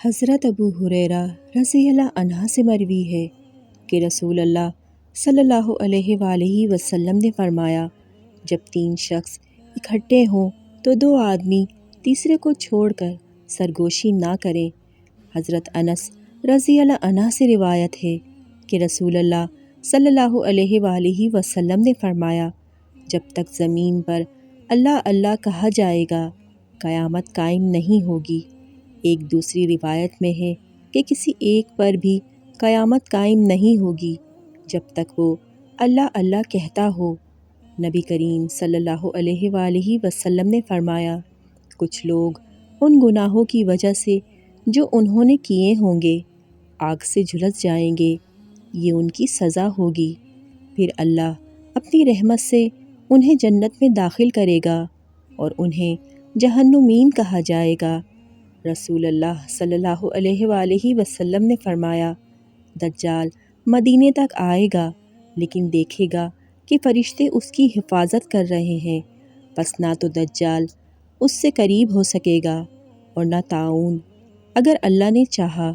حضرت ابو ہریرہ رضی اللہ عنہ سے مروی ہے کہ رسول اللہ صلی اللہ علیہ وآلہ وسلم نے فرمایا، جب 3 شخص اکٹھے ہوں تو 2 آدمی تیسرے کو چھوڑ کر سرگوشی نہ کریں۔ حضرت انس رضی اللہ عنہ سے روایت ہے کہ رسول اللہ صلی اللہ علیہ وآلہ وسلم نے فرمایا، جب تک زمین پر اللہ اللہ کہا جائے گا قیامت قائم نہیں ہوگی۔ ایک دوسری روایت میں ہے کہ کسی ایک پر بھی قیامت قائم نہیں ہوگی جب تک وہ اللہ اللہ کہتا ہو۔ نبی کریم صلی اللہ علیہ وآلہ وسلم نے فرمایا، کچھ لوگ ان گناہوں کی وجہ سے جو انہوں نے کیے ہوں گے آگ سے جھلس جائیں گے، یہ ان کی سزا ہوگی، پھر اللہ اپنی رحمت سے انہیں جنت میں داخل کرے گا اور انہیں جہنمین کہا جائے گا۔ رسول اللہ صلی اللہ علیہ وآلہ وسلم نے فرمایا، دجال مدینے تک آئے گا لیکن دیکھے گا کہ فرشتے اس کی حفاظت کر رہے ہیں، پس نہ تو دجال اس سے قریب ہو سکے گا اور نہ طاعون اگر اللہ نے چاہا